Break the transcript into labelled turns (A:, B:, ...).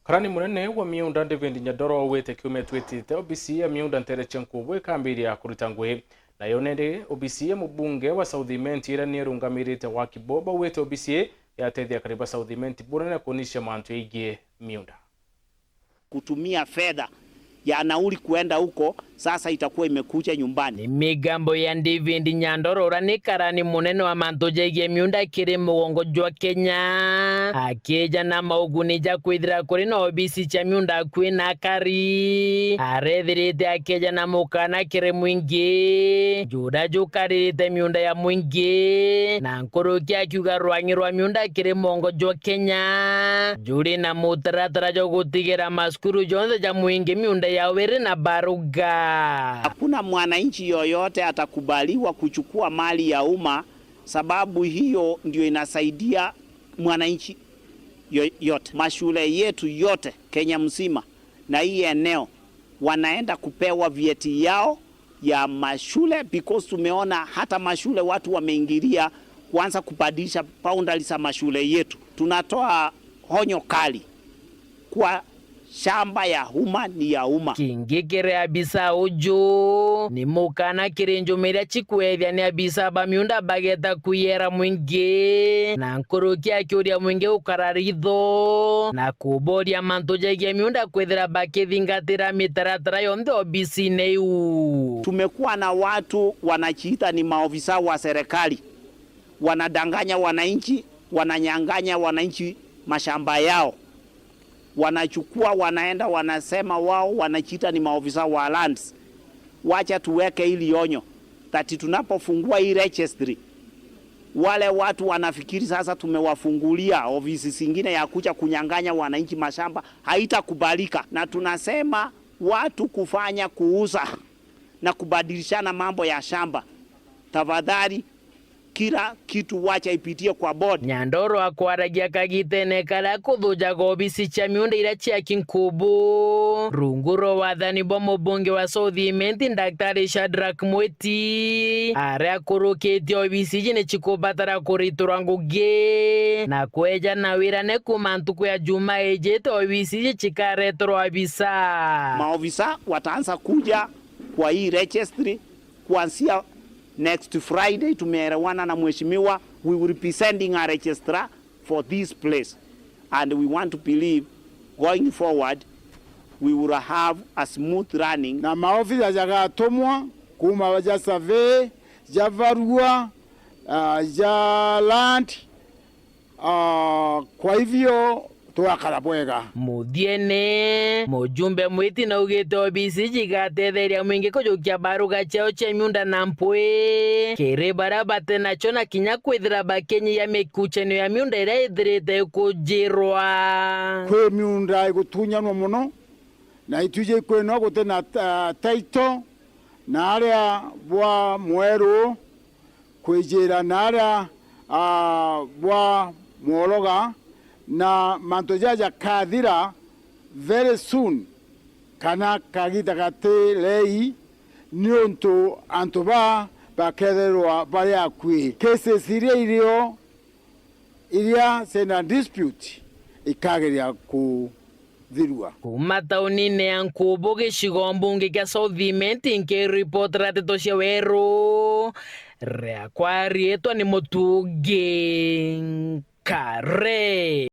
A: Karani munene wa MIUNDA David Nyandoro wete kiume TWITITE OBICI ya MIUNDA ntereche nkubwe KWAMBIRIA kuruta ngui na yonende OBICI mubunge wa South IMENTI ira nirungamirite wa Kiboba wete OBICI yatethia kariba South IMENTI BUNENE kunisha mantu igie MIUNDA
B: kutumia fedha ya nauli kuenda huko sasa itakuwa imekuja nyumbani.
C: Ni migambo ya David Nyandoro urani karani munene wa mantu igie MIUNDA kiri mugongo jwa Kenya akija na maugunija kwithira kuri na OBICI cha MIUNDA kwina AKARI arethirite akija na mukana kiri mwingi juda jukarite MIUNDA ya mwingi na nkuruki akiuga rwangi rwa MIUNDA kiri mugongo jwa Kenya juri na mutaratara jo gutigira maskuru jonze ja mwingi MIUNDA ya were na baruga.
B: Hakuna mwananchi yoyote atakubaliwa kuchukua mali ya umma, sababu hiyo ndio inasaidia mwananchi yote. Mashule yetu yote Kenya mzima na hii eneo wanaenda kupewa vyeti yao ya mashule, because tumeona hata mashule watu wameingilia kuanza kubadilisha boundaries za mashule yetu. Tunatoa honyo kali kwa shamba ya umma ni ya umma.
C: Kingikire abisa uju ni mukana kirenjo meria chikwethia ni abisa ba MIUNDA bageta kuyera mwingi na nkuruki akiuria mwingi ukararitho na kuboria mantu jagia MIUNDA kwethira bakithingatira mitaratara yonthe OBICI neu.
B: Tumekuwa na watu wanachiita ni maofisa wa serikali, wanadanganya wananchi, wananyang'anya wananchi mashamba yao, wanachukua wanaenda wanasema wao wanachiita ni maofisa wa lands. Wacha tuweke hili onyo that tunapofungua hii registry wale watu wanafikiri sasa tumewafungulia ofisi zingine ya kuja kunyang'anya wananchi mashamba, haitakubalika. Na tunasema watu kufanya kuuza na kubadilishana mambo ya shamba, tafadhali kila kitu wacha ipitie kwa board.
C: Nyandoro akwaragia kagitene kala kuthuja OBICI cha MIUNDA ira chia kinkubu runguro wathani bo mubunge wa South IMENTI Daktari Shadrack Mweti aria kurukite OBICI ni chikubatara kuritura ngugi na kweja na wira ne kumantuku ya juma ejete OBICI chikaretro abisa.
B: Maofisa wataanza kuja kwa hii registry kuanzia next Friday. Tumeelewana na mheshimiwa, we will be sending a registrar for this place, and we want to believe going forward we will have a smooth running.
D: Na maofisa jagatumwa kuma waja survey javarua ja land kwa hivyo tuwakarabwega
C: muthiene mujumbe Mwiti na ugite OBICI jigatetheria mwingi kujukia baruga chao cha MIUNDA na mpwe kiri barabate nacho na kinya kwithira bakenyi ya mikuchenio ya MIUNDA ira ithirite kujirwa
D: kwe MIUNDA igutunyanwa muno na ituje kweno gute na title na aria bwa mweru kwijira na aria bwa mworoga na manto jaja kathira very soon kana kagita gate lei nionto antoba baketherwa bari akwi cases iria sena dispute ikageria kuthirua
C: kuma taunine ya nkubu gicigo mbunge kia South IMENTI nkiripoti rateto cia weru ria kwarietwa ni mutungi kare.